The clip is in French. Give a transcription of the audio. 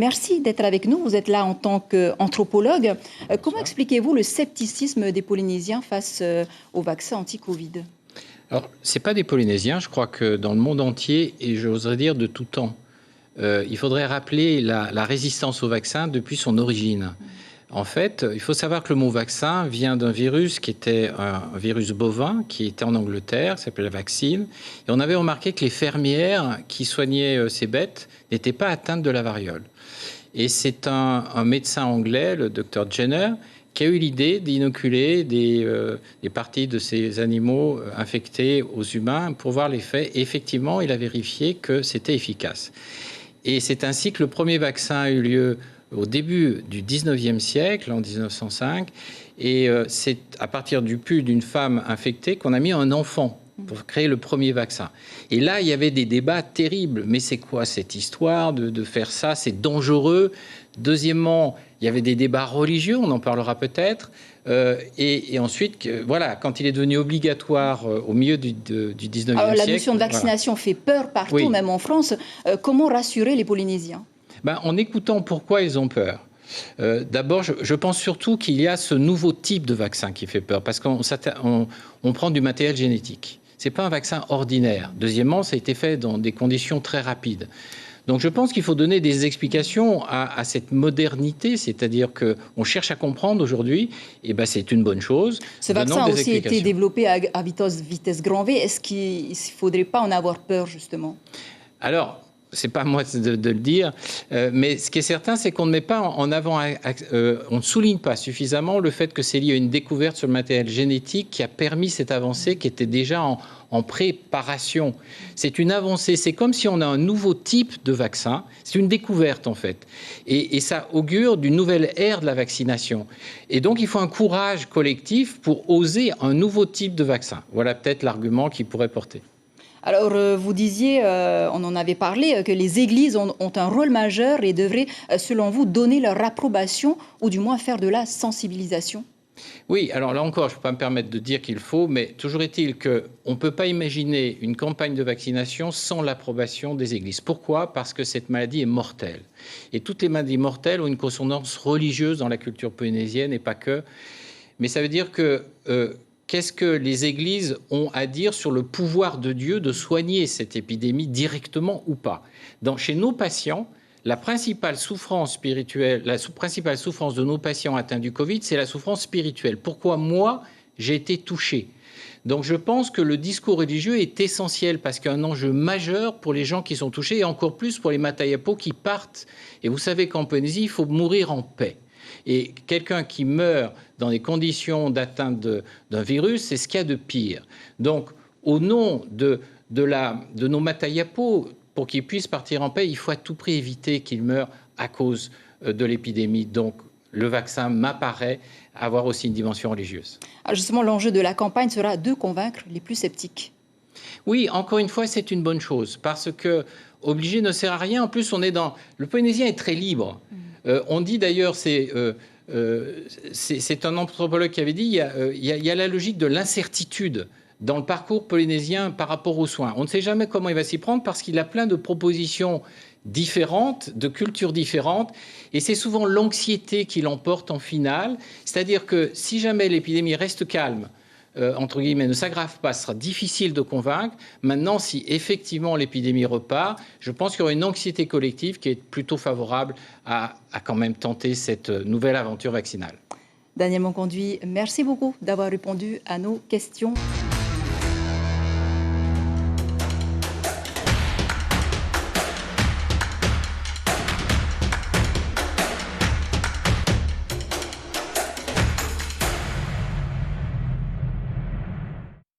Merci d'être avec nous. Vous êtes là en tant qu'anthropologue. Comment expliquez-vous le scepticisme des Polynésiens face au vaccin anti-Covid? Alors, ce n'est pas des Polynésiens, je crois que dans le monde entier, et j'oserais dire de tout temps, il faudrait rappeler la résistance au vaccin depuis son origine. En fait, il faut savoir que le mot vaccin vient d'un virus qui était un virus bovin, qui était en Angleterre, qui s'appelait la vaccine. Et on avait remarqué que les fermières qui soignaient ces bêtes n'étaient pas atteintes de la variole. Et c'est un médecin anglais, le docteur Jenner, qui a eu l'idée d'inoculer des parties de ces animaux infectés aux humains pour voir l'effet. Et effectivement, il a vérifié que c'était efficace. Et c'est ainsi que le premier vaccin a eu lieu au début du 19e siècle, en 1905. Et c'est à partir du pus d'une femme infectée qu'on a mis un enfant pour créer le premier vaccin. Et là, il y avait des débats terribles. Mais c'est quoi cette histoire de faire ça? C'est dangereux. Deuxièmement, il y avait des débats religieux, on en parlera peut-être. Et ensuite, voilà, quand il est devenu obligatoire au milieu du 19e Alors, la siècle... notion de vaccination fait peur partout, Oui. même en France. Comment rassurer les Polynésiens? En écoutant pourquoi ils ont peur. D'abord, je pense surtout qu'il y a ce nouveau type de vaccin qui fait peur, parce qu'on prend du matériel génétique. Ce n'est pas un vaccin ordinaire. Deuxièmement, ça a été fait dans des conditions très rapides. Donc je pense qu'il faut donner des explications à cette modernité, c'est-à-dire qu'on cherche à comprendre aujourd'hui, et c'est une bonne chose. Ce vaccin a aussi été développé à vitesse grand V. Est-ce qu'il ne faudrait pas en avoir peur, justement? Alors, c'est pas moi de le dire, mais ce qui est certain, c'est qu'on ne met pas en avant, on ne souligne pas suffisamment le fait que c'est lié à une découverte sur le matériel génétique qui a permis cette avancée qui était déjà en préparation. C'est une avancée, c'est comme si on a un nouveau type de vaccin, c'est une découverte en fait. Et ça augure d'une nouvelle ère de la vaccination. Et donc il faut un courage collectif pour oser un nouveau type de vaccin. Voilà peut-être l'argument qui pourrait porter. Alors, vous disiez, on en avait parlé, que les églises ont un rôle majeur et devraient, selon vous, donner leur approbation ou du moins faire de la sensibilisation. Oui, alors là encore, je ne peux pas me permettre de dire qu'il faut, mais toujours est-il qu'on ne peut pas imaginer une campagne de vaccination sans l'approbation des églises. Pourquoi? Parce que cette maladie est mortelle. Et toutes les maladies mortelles ont une consonance religieuse dans la culture polynésienne et pas que. Mais ça veut dire que... qu'est-ce que les églises ont à dire sur le pouvoir de Dieu de soigner cette épidémie directement ou pas? Chez nos patients, la principale souffrance spirituelle, la principale souffrance de nos patients atteints du Covid, c'est la souffrance spirituelle. Pourquoi moi, j'ai été touché? Donc je pense que le discours religieux est essentiel parce qu'il y a un enjeu majeur pour les gens qui sont touchés et encore plus pour les Matayapo qui partent. Et vous savez qu'en Polynésie, il faut mourir en paix. Et quelqu'un qui meurt dans des conditions d'atteinte d'un virus, c'est ce qu'il y a de pire. Donc, au nom de nos Matayapo, pour qu'ils puissent partir en paix, il faut à tout prix éviter qu'ils meurent à cause de l'épidémie. Donc, le vaccin m'apparaît avoir aussi une dimension religieuse. Alors justement, l'enjeu de la campagne sera de convaincre les plus sceptiques. Oui, encore une fois, c'est une bonne chose, parce que obliger ne sert à rien. En plus, le Polynésien est très libre. On dit d'ailleurs, c'est un anthropologue qui avait dit, il y a la logique de l'incertitude dans le parcours polynésien par rapport aux soins. On ne sait jamais comment il va s'y prendre parce qu'il a plein de propositions différentes, de cultures différentes, et c'est souvent l'anxiété qui l'emporte en finale. C'est-à-dire que si jamais l'épidémie reste calme, entre guillemets, ne s'aggrave pas, ce sera difficile de convaincre. Maintenant, si effectivement l'épidémie repart, je pense qu'il y aura une anxiété collective qui est plutôt favorable à quand même tenter cette nouvelle aventure vaccinale. Daniel Monconduit, merci beaucoup d'avoir répondu à nos questions.